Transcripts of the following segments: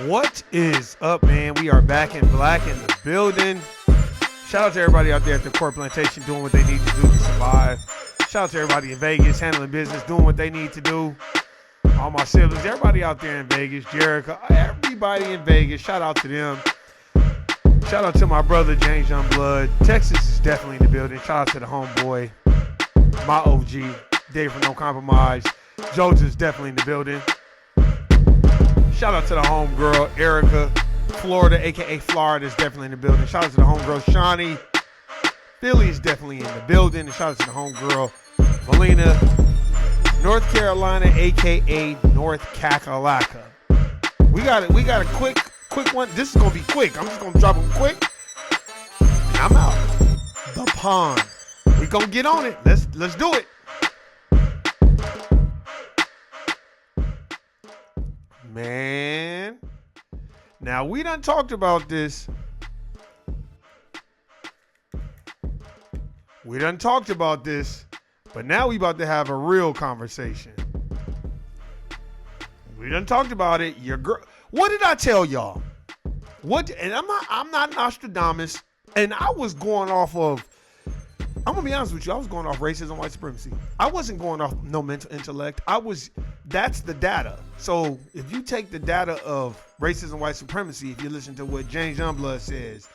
What is up, man? We are back in black in the building. Shout out to everybody out there at the Court Plantation doing what they need to do to survive. Shout out to everybody in Vegas handling business, doing what they need to do. All my siblings, everybody out there in Vegas, Jericho, everybody in Vegas, shout out to them. Shout out to my brother, James Youngblood. Texas is definitely in the building. Shout out to the homeboy, my OG, Dave from No Compromise. Joja's definitely in the building. Shout out to the homegirl, Erica, Florida, a.k.a. Florida, is definitely in the building. Shout out to the homegirl, Shawnee. Philly is definitely in the building. And shout out to the homegirl, Melina, North Carolina, a.k.a. North Kakalaka. We got a quick one. This is going to be quick. I'm just going to drop them quick. And I'm out. The pond. We going to get on it. Let's do it. Man, now we done talked about this. But now we about to have a real conversation. We done talked about it. Your girl. What did I tell y'all? What? And I'm not Nostradamus. And I was going off of. I'm gonna be honest with you. I was going off racism, white supremacy. I wasn't going off no mental intellect. That's the data. So if you take the data of racism, white supremacy, if you listen to what James Youngblood says,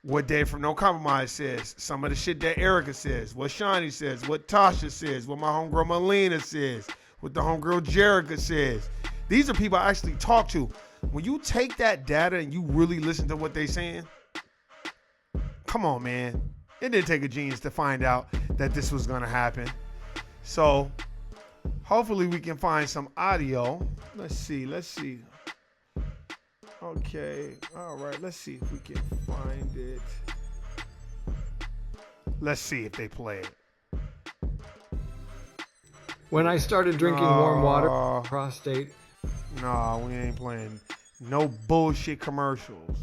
what Dave from No Compromise says, some of the shit that Erica says, what Shawnee says, what Tasha says, what my homegirl Melina says, what the homegirl Jerica says. These are people I actually talk to. When you take that data and you really listen to what they're saying, come on, man. It didn't take a genius to find out that this was going to happen. So hopefully we can find some audio. Let's see. Okay. All right. Let's see if we can find it. Let's see if they play it. When I started drinking warm water, prostate. No, we ain't playing no bullshit commercials.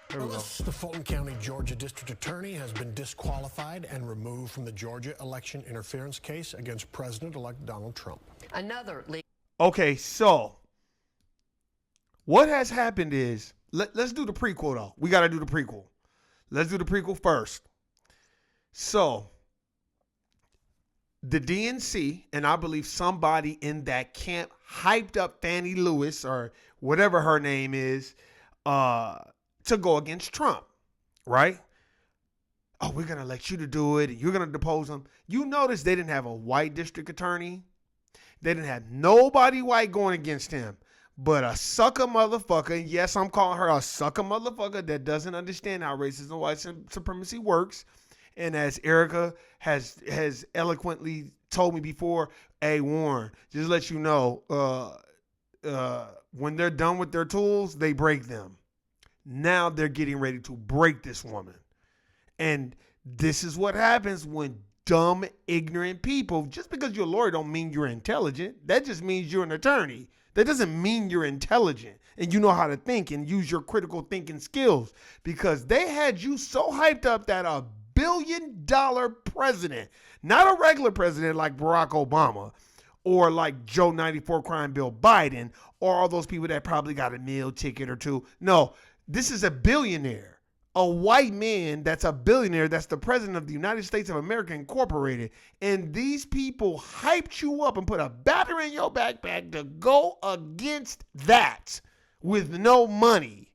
Here we go. The Fulton County, Georgia District Attorney has been disqualified and removed from the Georgia election interference case against President-elect Donald Trump. Okay, so what has happened is, let's do the prequel though. We got to do the prequel. Let's do the prequel first. So the DNC, and I believe somebody in that camp hyped up Fannie Lewis or whatever her name is, to go against Trump, right? Oh, we're going to let you to do it. And you're going to depose him. You notice they didn't have a white district attorney. They didn't have nobody white going against him, but a sucker motherfucker. Yes, I'm calling her a sucker motherfucker that doesn't understand how racism and white supremacy works. And as Erica has eloquently told me before, hey, Warren, just let you know, when they're done with their tools, they break them. Now they're getting ready to break this woman. And this is what happens when dumb, ignorant people, just because you're a lawyer don't mean you're intelligent. That just means you're an attorney. That doesn't mean you're intelligent and you know how to think and use your critical thinking skills, because they had you so hyped up that a $1 billion president, not a regular president like Barack Obama or like Joe 94 crime Bill Biden or all those people that probably got a meal ticket or two. No. This is a billionaire, a white man that's a billionaire, that's the president of the United States of America Incorporated. And these people hyped you up and put a battery in your backpack to go against that with no money.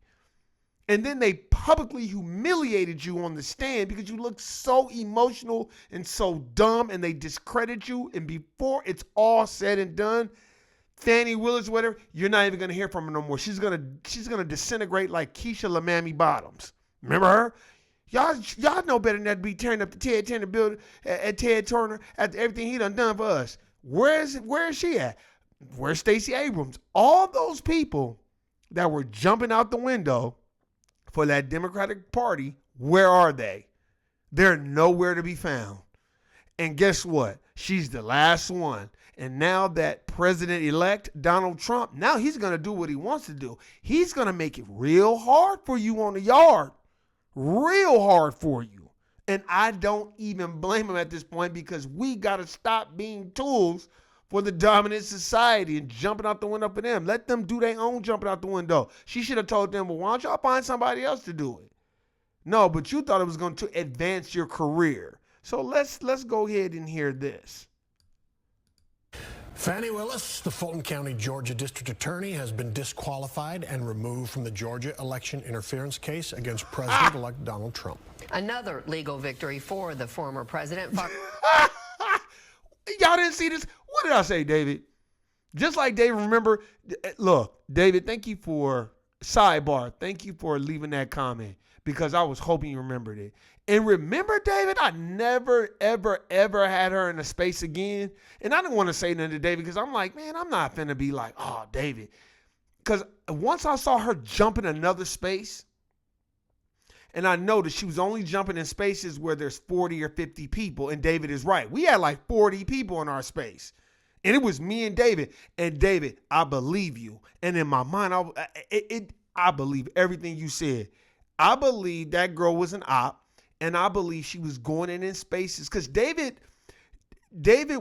And then they publicly humiliated you on the stand because you look so emotional and so dumb, and they discredit you. And before it's all said and done, Fannie Willis, whatever, you're not even gonna hear from her no more. She's gonna disintegrate like Keisha LaMamie Bottoms. Remember her? Y'all know better than that to be tearing up the Ted Turner building at Ted Turner after everything he done for us. Where is she at? Where's Stacey Abrams? All those people that were jumping out the window for that Democratic Party, where are they? They're nowhere to be found. And guess what? She's the last one. And now that President-elect Donald Trump, now he's going to do what he wants to do. He's going to make it real hard for you on the yard. Real hard for you. And I don't even blame him at this point, because we got to stop being tools for the dominant society and jumping out the window for them. Let them do their own jumping out the window. She should have told them, well, why don't y'all find somebody else to do it? No, but you thought it was going to advance your career. So let's go ahead and hear this. Fani Willis, the Fulton County, Georgia District Attorney, has been disqualified and removed from the Georgia election interference case against President-elect Donald Trump. Another legal victory for the former president. Y'all didn't see this? What did I say, David? Just like David, remember, look, David, thank you for, sidebar, thank you for leaving that comment, because I was hoping you remembered it. And remember, David, I never, ever, ever had her in a space again. And I didn't want to say nothing to David, because I'm like, man, I'm not finna be like, oh, David. Because once I saw her jump in another space, and I noticed she was only jumping in spaces where there's 40 or 50 people. And David is right. We had like 40 people in our space. And it was me and David. And David, I believe you. And in my mind, I believe everything you said. I believe that girl was an op. And I believe she was going in spaces. Because David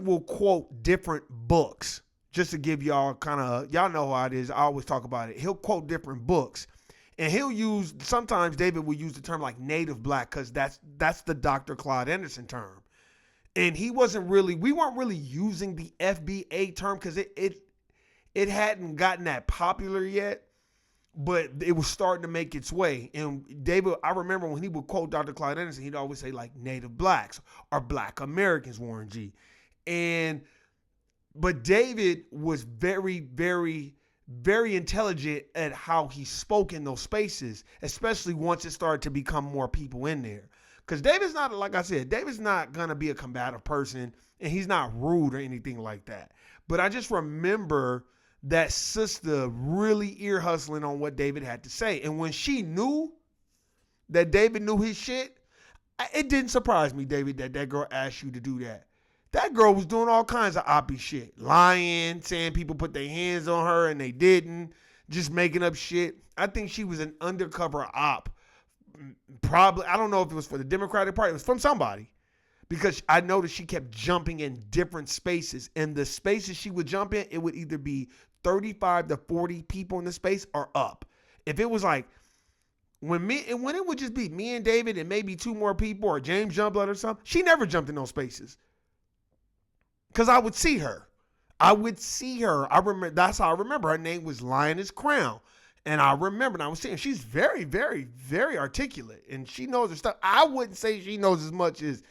will quote different books. Just to give y'all y'all know how it is. I always talk about it. He'll quote different books. And he'll use, sometimes David will use the term like native black, because that's the Dr. Claude Anderson term. And we weren't really using the FBA term, because it hadn't gotten that popular yet, but it was starting to make its way. And David, I remember when he would quote Dr. Claude Anderson, he'd always say like native blacks or black Americans, Warren G. But David was very, very, very intelligent at how he spoke in those spaces, especially once it started to become more people in there. Because David's not, like I said, David's not going to be a combative person, and he's not rude or anything like that. But I just remember that sister really ear hustling on what David had to say. And when she knew that David knew his shit, it didn't surprise me, David, that girl asked you to do that. That girl was doing all kinds of oppy shit. Lying, saying people put their hands on her and they didn't. Just making up shit. I think she was an undercover op. Probably, I don't know if it was for the Democratic Party. It was from somebody. Because I noticed she kept jumping in different spaces. And the spaces she would jump in, it would either be 35 to 40 people in the space or up. If it was like, when it would just be me and David and maybe two more people or James Youngblood or something, she never jumped in those spaces. Because I would see her. I remember, that's how I remember. Her name was Lioness Crown. And I remember, and I was saying, she's very, very, very articulate. And she knows her stuff. I wouldn't say she knows as much as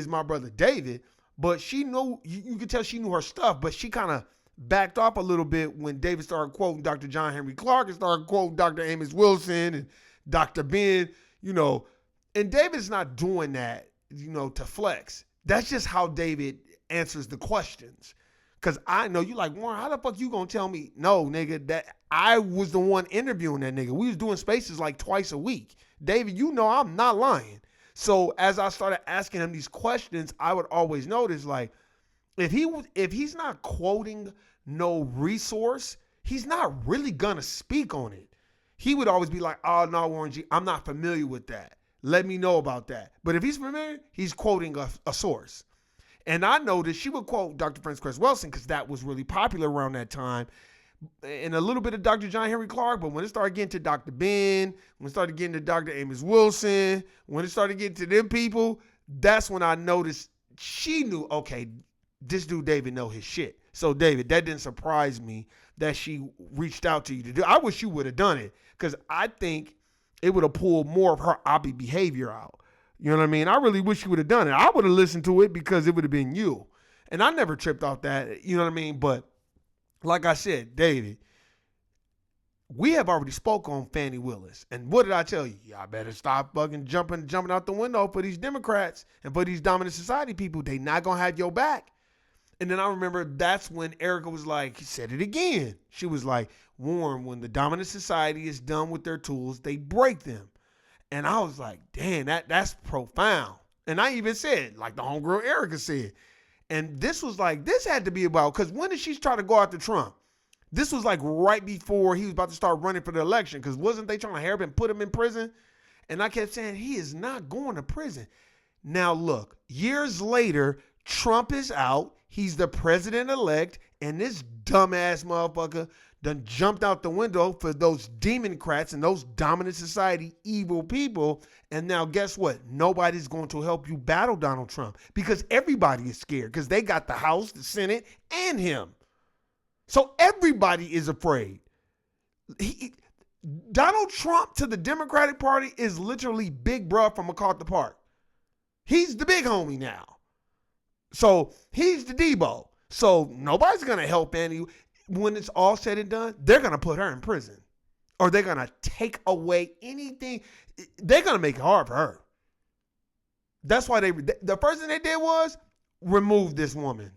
my brother David. But she knew, you could tell she knew her stuff. But she kind of backed off a little bit when David started quoting Dr. John Henry Clark and started quoting Dr. Amos Wilson and Dr. Ben, And David's not doing that, to flex. That's just how David answers the questions. Because I know you like, Warren, how the fuck you gonna tell me? No, nigga, that I was the one interviewing that nigga. We was doing spaces like twice a week. David, I'm not lying. So as I started asking him these questions, I would always notice, like, if he's not quoting no resource, he's not really gonna speak on it. He would always be like, oh no, Warren G, I'm not familiar with that. Let me know about that. But if he's familiar, he's quoting a source. And I noticed she would quote Dr. Frances Cress Welsing, because that was really popular around that time, and a little bit of Dr. John Henry Clark. But when it started getting to Dr. Ben, when it started getting to Dr. Amos Wilson, when it started getting to them people, that's when I noticed she knew, okay, this dude David know his shit. So David, that didn't surprise me that she reached out to you to do. I wish you would have done it, because I think it would have pulled more of her oppy behavior out. You know what I mean? I really wish you would have done it. I would have listened to it, because it would have been you. And I never tripped off that, you know what I mean? But like I said, David, we have already spoke on Fani Willis. And what did I tell you? Y'all better stop fucking jumping out the window for these Democrats and for these dominant society people. They not going to have your back. And then I remember that's when Erica was like, said it again. She was like, Warren, when the dominant society is done with their tools, they break them. And I was like, damn, that's profound. And I even said, like the homegirl Erica said. And this was like, this had to be about, because when did she try to go after Trump? This was like right before he was about to start running for the election, because wasn't they trying to help him put him in prison? And I kept saying, he is not going to prison. Now look, years later, Trump is out. He's the president-elect, and this dumbass motherfucker done jumped out the window for those Democrats and those dominant society evil people. And now guess what? Nobody's going to help you battle Donald Trump because everybody is scared because they got the House, the Senate, and him. So everybody is afraid. Donald Trump to the Democratic Party is literally Big Bruh from MacArthur Park. He's the big homie now. So he's the Debo. So nobody's going to help Annie. When it's all said and done, they're going to put her in prison. Or they're going to take away anything. They're going to make it hard for her. That's why the first thing they did was remove this woman.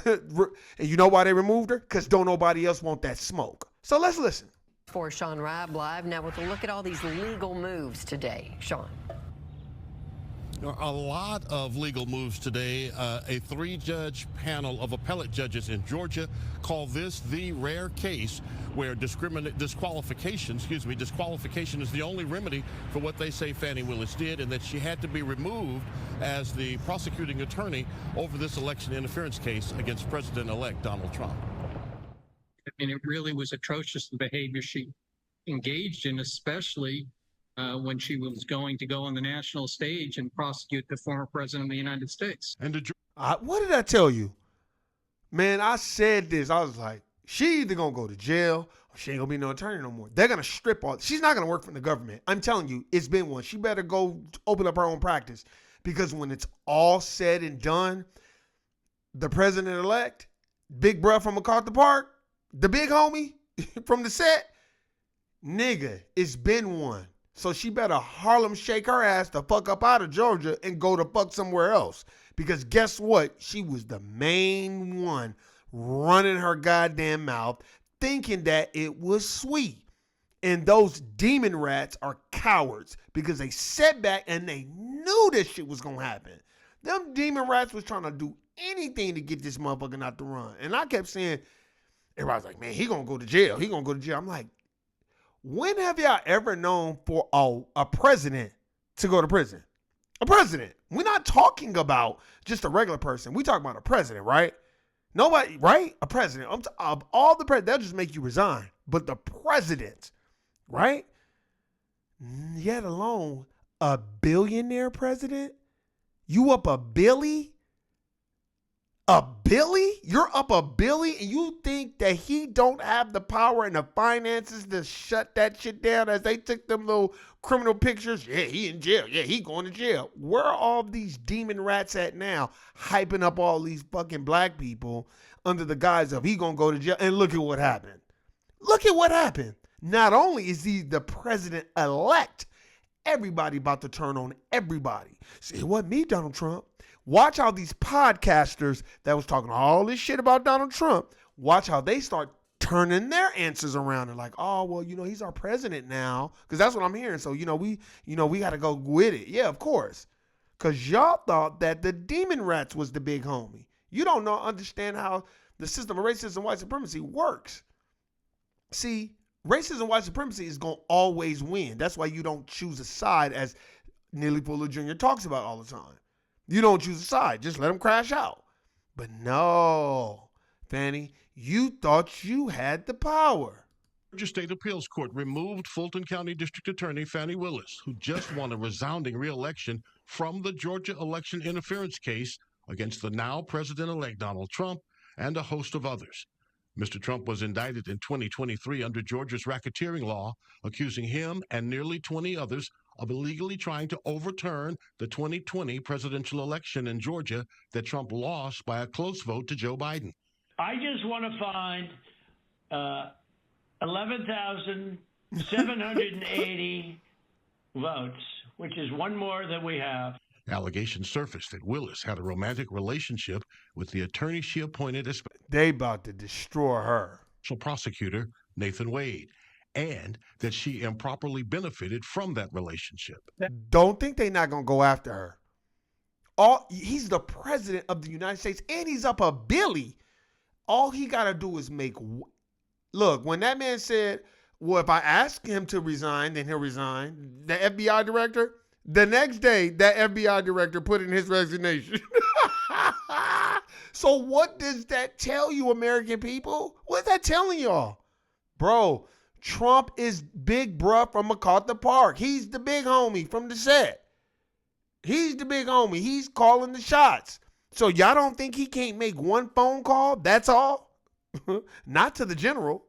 And you know why they removed her? Because don't nobody else want that smoke. So let's listen. For Sean Rabb live now with a look at all these legal moves today. Sean. A lot of legal moves today. A three-judge panel of appellate judges in Georgia call this the rare case where disqualification is the only remedy for what they say Fani Willis did, and that she had to be removed as the prosecuting attorney over this election interference case against President-elect Donald Trump. I mean, it really was atrocious, the behavior she engaged in, especially when she was going to go on the national stage and prosecute the former president of the United States. And what did I tell you? Man, I said this. I was like, she either going to go to jail or she ain't going to be no attorney no more. They're going to strip all. She's not going to work for the government. I'm telling you, it's been one. She better go open up her own practice, because when it's all said and done, the president-elect, Big Bruh from MacArthur Park, the big homie from the set, nigga, it's been one. So she better Harlem shake her ass the fuck up out of Georgia and go to fuck somewhere else. Because guess what? She was the main one running her goddamn mouth, thinking that it was sweet. And those demon rats are cowards because they sat back and they knew this shit was going to happen. Them demon rats was trying to do anything to get this motherfucker not to run. And I kept saying, everybody's like, man, he going to go to jail. He going to go to jail. I'm like, when have y'all ever known for a president to go to prison? A president. We're not talking about just a regular person. We talking about a president, right? Nobody, right? A president. Of all the presidents, they'll just make you resign. But the president, right? Yet alone a billionaire president? You up a Billy? A Billy? You're up a Billy and you think that he don't have the power and the finances to shut that shit down as they took them little criminal pictures? Yeah, he in jail. Yeah, he going to jail. Where are all these demon rats at now, hyping up all these fucking black people under the guise of he gonna go to jail? And look at what happened. Look at what happened. Not only is he the president-elect, everybody about to turn on everybody. See, it wasn't me, Donald Trump. Watch how these podcasters that was talking all this shit about Donald Trump, watch how they start turning their answers around and like, oh, well, he's our president now. Because that's what I'm hearing. So, we got to go with it. Yeah, of course. Because y'all thought that the demon rats was the big homie. You don't understand how the system of racism and white supremacy works. See, racism and white supremacy is going to always win. That's why you don't choose a side, as Neely Fuller Jr. talks about all the time. You don't choose a side. Just let them crash out. But no, Fani, you thought you had the power. Georgia State Appeals Court removed Fulton County District Attorney Fani Willis, who just won a resounding re-election, from the Georgia election interference case against the now president-elect Donald Trump and a host of others. Mr. Trump was indicted in 2023 under Georgia's racketeering law, accusing him and nearly 20 others of illegally trying to overturn the 2020 presidential election in Georgia that Trump lost by a close vote to Joe Biden. I just want to find 11,780 votes, which is one more than we have. Allegations surfaced that Willis had a romantic relationship with the attorney she appointed as They about to destroy her. special prosecutor, Nathan Wade, and that she improperly benefited from that relationship. Don't think they not gonna go after her. He's the president of the United States, and he's up a Billy. All he gotta do is look. When that man said, "Well, if I ask him to resign, then he'll resign," the FBI director. The next day, that FBI director put in his resignation. So what does that tell you, American people? What's that telling y'all? Bro, Trump is big bruh from MacArthur Park. He's the big homie from the set. He's the big homie. He's calling the shots. So y'all don't think he can't make one phone call? That's all? Not to the general.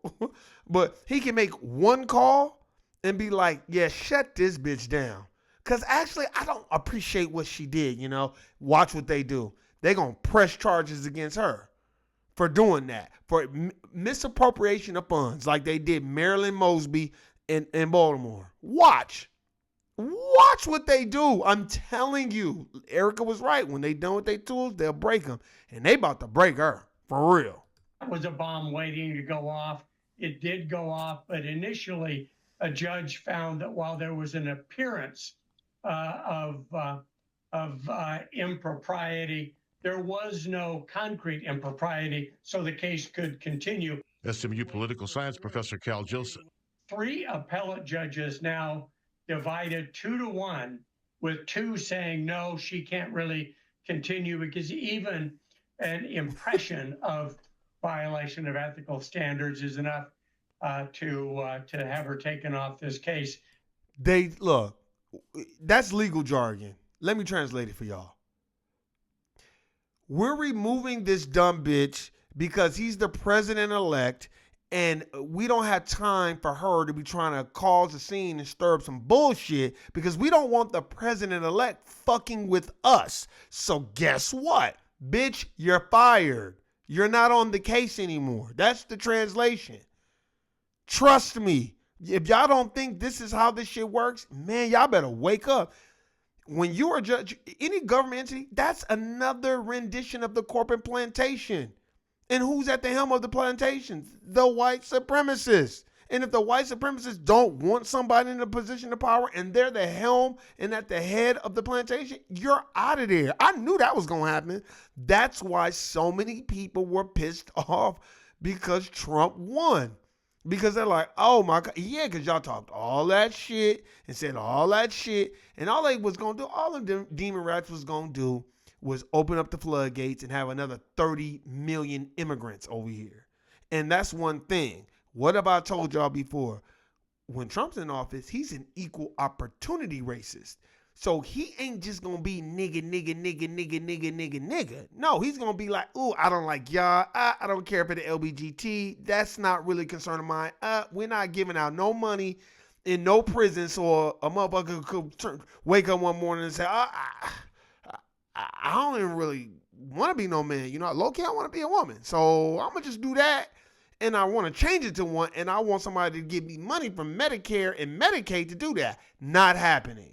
But he can make one call and be like, yeah, shut this bitch down. Because actually, I don't appreciate what she did, you know. Watch what they do. They're going to press charges against her for doing that, for misappropriation of funds like they did Marilyn Mosby in Baltimore. Watch what they do. I'm telling you, Erica was right. When they done with their tools, they'll break them. And they about to break her, for real. That was a bomb waiting to go off. It did go off, but initially a judge found that while there was an appearance of impropriety, there was no concrete impropriety, so the case could continue. SMU political science professor Cal Joseph. 3 appellate judges now divided 2-1, with 2 saying, no, she can't really continue, because even an impression of violation of ethical standards is enough to have her taken off this case. Look, that's legal jargon. Let me translate it for y'all. We're removing this dumb bitch because he's the president-elect, and we don't have time for her to be trying to cause a scene and stir up some bullshit because we don't want the president-elect fucking with us. So guess what? Bitch, you're fired. You're not on the case anymore. That's the translation. Trust me. If y'all don't think this is how this shit works, man, y'all better wake up. When you are a judge, any government entity, that's another rendition of the corporate plantation. And who's at the helm of the plantations? The white supremacists. And if the white supremacists don't want somebody in a position of power and they're the helm and at the head of the plantation, you're out of there. I knew that was going to happen. That's why so many people were pissed off because Trump won. Because they're like, oh my God, yeah, because y'all talked all that shit and said all that shit. And all they was going to do, all of them demon rats was going to do was open up the floodgates and have another 30 million immigrants over here. And that's one thing. What have I told y'all before? When Trump's in office, he's an equal opportunity racist. So he ain't just going to be nigga. No, he's going to be like, ooh, I don't like y'all. I don't care for the LBGT. That's not really a concern of mine. We're not giving out no money in no prison so a motherfucker could wake up one morning and say, I don't even really want to be no man. You know, low-key, I want to be a woman. So I'm going to just do that. And I want to change it to one. And I want somebody to give me money from Medicare and Medicaid to do that. Not happening.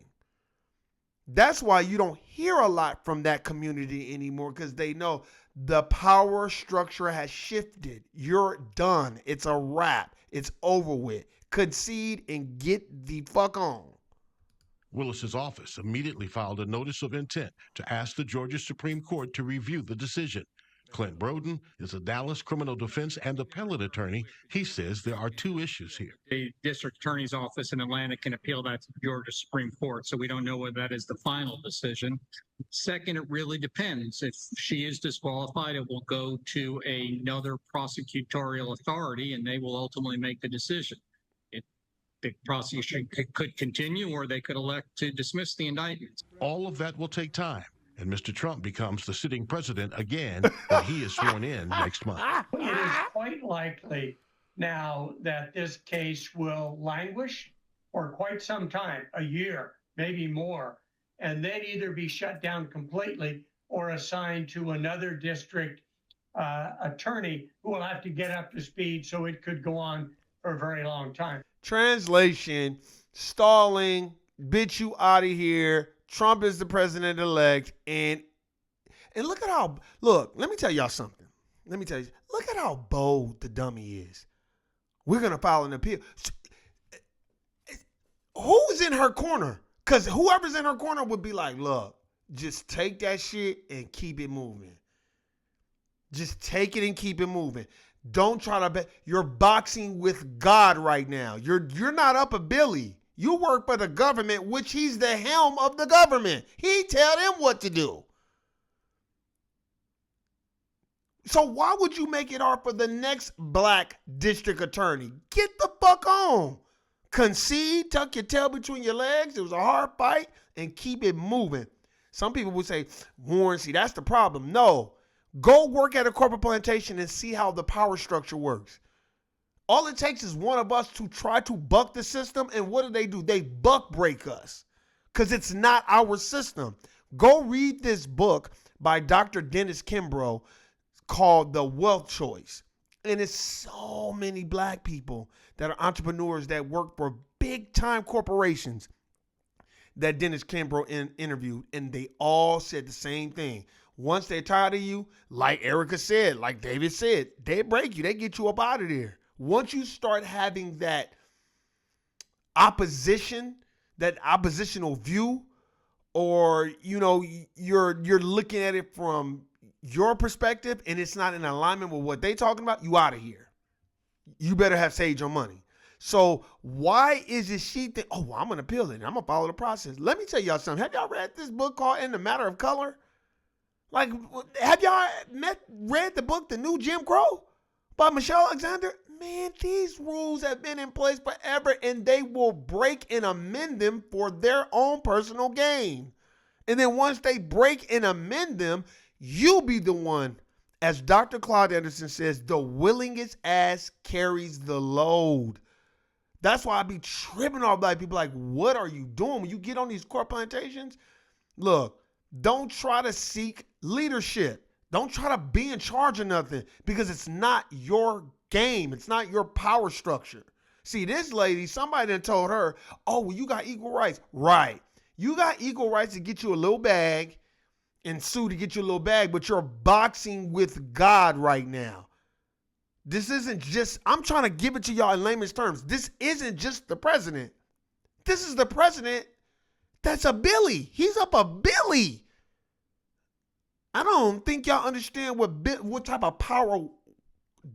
That's why you don't hear a lot from that community anymore, because they know the power structure has shifted. You're done. It's a wrap. It's over with. Concede and get the fuck on. Willis's office immediately filed a notice of intent to ask the Georgia Supreme Court to review the decision. Clint Broden is a Dallas criminal defense and appellate attorney. He says there are 2 issues here. The district attorney's office in Atlanta can appeal that to the Georgia Supreme Court, so we don't know whether that is the final decision. Second, it really depends. If she is disqualified, it will go to another prosecutorial authority, and they will ultimately make the decision. The prosecution could continue, or they could elect to dismiss the indictment. All of that will take time. And Mr. Trump becomes the sitting president again when he is sworn in next month. It is quite likely now that this case will languish for quite some time, a year, maybe more, and then either be shut down completely or assigned to another district attorney who will have to get up to speed, so it could go on for a very long time. Translation, stalling, bitch, you out of here. Trump is the president-elect. And look at how, look, let me tell y'all something. Look at how bold the dummy is. We're going to file an appeal. Who's in her corner? Because whoever's in her corner would be like, look, just take that shit and keep it moving. Just take it and keep it moving. Don't try to bet. You're boxing with God right now. You're not up a Billy. You work for the government, which he's the helm of the government. He tell them what to do. So why would you make it hard for the next black district attorney? Get the fuck on. Concede, tuck your tail between your legs. It was a hard fight and keep it moving. Some people would say, Warren, see, that's the problem. No, go work at a corporate plantation and see how the power structure works. All it takes is one of us to try to buck the system. And what do? They buck break us because it's not our system. Go read this book by Dr. Dennis Kimbrough called The Wealth Choice. And it's so many black people that are entrepreneurs that work for big time corporations that Dennis Kimbrough interviewed. And they all said the same thing. Once they're tired of you, like Erica said, like David said, they break you. They get you up out of there. Once you start having that opposition, that oppositional view, or, you know, you're looking at it from your perspective and it's not in alignment with what they talking about, you out of here. You better have saved your money. So why is it she think, oh, well, I'm going to appeal it. I'm going to follow the process. Let me tell y'all something. Have y'all read this book called In the Matter of Color? Like, have y'all read the book, The New Jim Crow by Michelle Alexander? Man, these rules have been in place forever and they will break and amend them for their own personal gain. And then once they break and amend them, you'll be the one, as Dr. Claude Anderson says, the willingest ass carries the load. That's why I be tripping off black people like, what are you doing? When you get on these corporate plantations, look, don't try to seek leadership. Don't try to be in charge of nothing because it's not your game. It's not your power structure. See, this lady, somebody done told her, oh, well, you got equal rights. Right. You got equal rights to get you a little bag and sue to get you a little bag, but you're boxing with God right now. This isn't just, I'm trying to give it to y'all in layman's terms. This isn't just the president. This is the president that's a Billy. He's up a Billy. I don't think y'all understand what type of power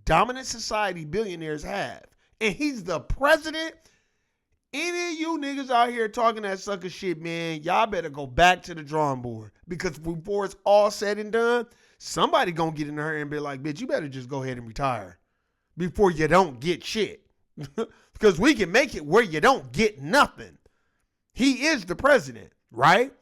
dominant society billionaires have. And he's the president. Any of you niggas out here talking that sucker shit, man, y'all better go back to the drawing board. Because before it's all said and done, somebody gonna get in her and be like, bitch, you better just go ahead and retire before you don't get shit. Because we can make it where you don't get nothing. He is the president, right?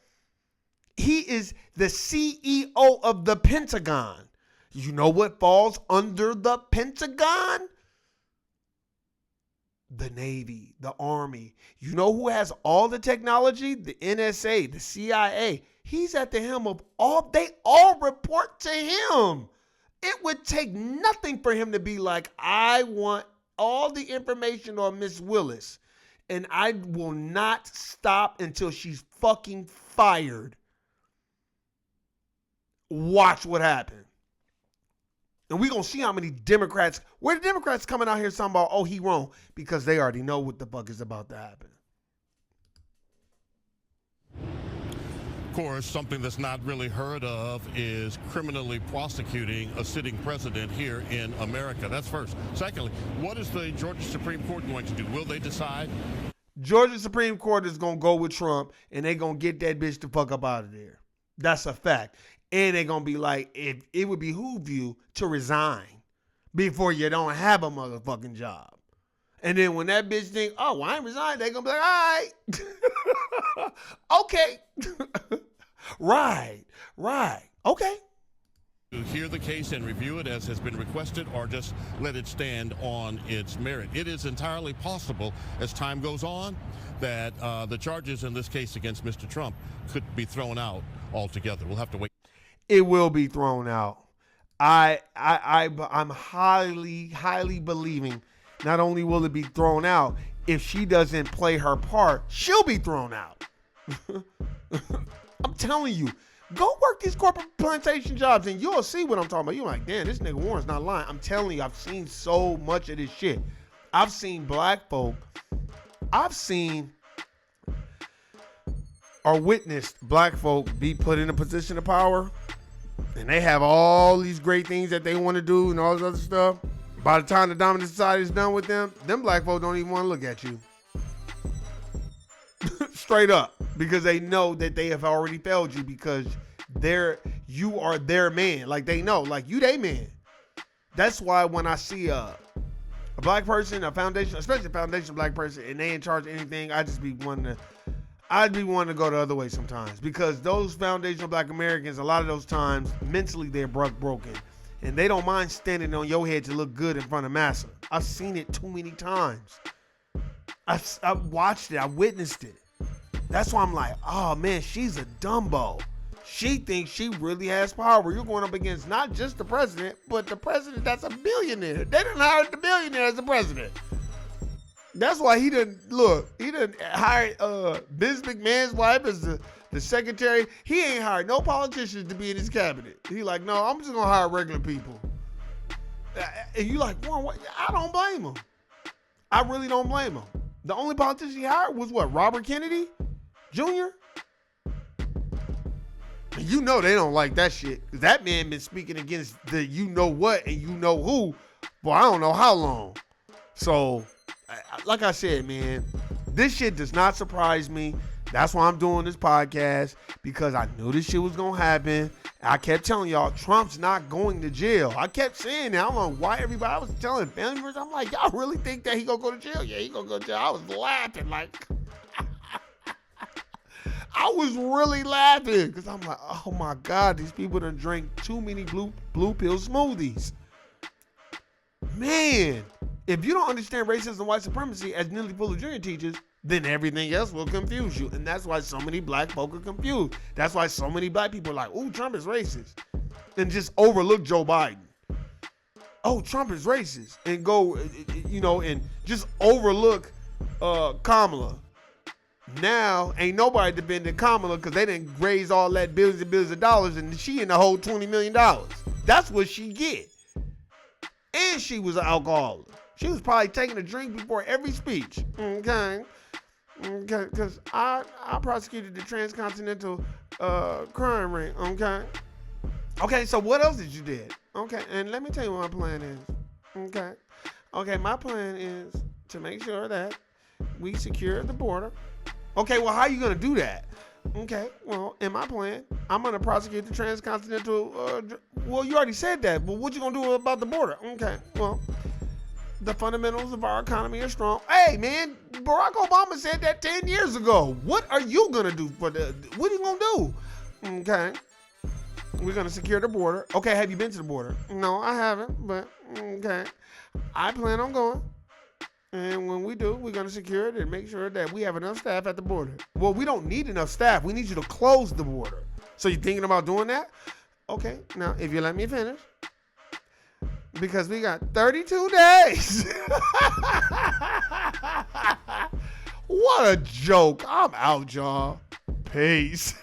He is the CEO of the Pentagon. You know what falls under the Pentagon? The Navy, the Army. You know who has all the technology? The NSA, the CIA. He's at the helm of all. They all report to him. It would take nothing for him to be like, I want all the information on Miss Willis, and I will not stop until she's fucking fired. Watch what happens. And we're going to see how many Democrats, where the Democrats coming out here talking about, oh, he wrong, because they already know what the fuck is about to happen. Of course, something that's not really heard of is criminally prosecuting a sitting president here in America. That's first. Secondly, what is the Georgia Supreme Court going to do? Will they decide? Georgia Supreme Court is going to go with Trump, and they're going to get that bitch the fuck up out of there. That's a fact. And they're going to be like, if it would behoove you to resign before you don't have a motherfucking job. And then when that bitch think, oh, well, I ain't resigned, they're going to be like, all right. Okay. Right. Okay. To hear the case and review it as has been requested, or just let it stand on its merit. It is entirely possible as time goes on that the charges in this case against Mr. Trump could be thrown out altogether. We'll have to wait. It will be thrown out. I'm highly believing not only will it be thrown out, if she doesn't play her part, she'll be thrown out. I'm telling you, go work these corporate plantation jobs and you'll see what I'm talking about. You're like, damn, this nigga Warren's not lying. I'm telling you, I've seen so much of this shit. I've seen black folk. I've seen or witnessed black folk be put in a position of power, and they have all these great things that they want to do and all this other stuff. By the time the dominant society is done with them black folk don't even want to look at you. Straight up. Because they know that they have already failed you because you are their man. Like they know, like you they man. That's why when I see a black person, a foundation, especially a foundation black person, and they in charge of anything, I'd be wanting to go the other way sometimes because those foundational black Americans, a lot of those times, mentally they're broken. And they don't mind standing on your head to look good in front of massa. I've seen it too many times. I've watched it. I witnessed it. That's why I'm like, oh man, she's a Dumbo. She thinks she really has power. You're going up against not just the president, but the president that's a billionaire. They didn't hire the billionaire as the president. That's why he didn't hire Vince McMahon's wife as the secretary. He ain't hired no politicians to be in his cabinet. He like, no, I'm just gonna hire regular people. And you like, Warren, what? I don't blame him. I really don't blame him. The only politician he hired was what, Robert Kennedy Jr.? And you know they don't like that shit. Cause that man been speaking against the you know what and you know who for I don't know how long. So, like I said, man, this shit does not surprise me. That's why I'm doing this podcast, because I knew this shit was going to happen. I kept telling y'all, Trump's not going to jail. I kept saying that. I don't know why everybody, I was telling family members, I'm like, y'all really think that he going to go to jail? Yeah, he going to go to jail. I was laughing like, I was really laughing because I'm like, oh my God, these people done drink too many blue pill smoothies. Man, if you don't understand racism and white supremacy, as Neely Fuller Jr. teaches, then everything else will confuse you. And that's why so many black folk are confused. That's why so many black people are like, ooh, Trump is racist. And just overlook Joe Biden. Oh, Trump is racist. And go, and just overlook Kamala. Now, ain't nobody defending Kamala because they didn't raise all that billions and billions of dollars and she in the whole $20 million. That's what she get. And she was an alcoholic. She was probably taking a drink before every speech. Okay, because I prosecuted the transcontinental crime ring. Okay, so what else did you do? Okay, and let me tell you what my plan is. Okay, my plan is to make sure that we secure the border. Okay, well, how are you going to do that? Okay, well, in my plan, I'm going to prosecute the transcontinental. Well, you already said that, but what you going to do about the border? Okay, well, the fundamentals of our economy are strong. Hey, man, Barack Obama said that 10 years ago. What are you going to do what are you going to do? Okay, we're going to secure the border. Okay, have you been to the border? No, I haven't, but okay. I plan on going. And when we do, we're going to secure it and make sure that we have enough staff at the border. Well, we don't need enough staff. We need you to close the border. So you're thinking about doing that? Okay, now, if you let me finish. Because we got 32 days. What a joke. I'm out, y'all. Peace.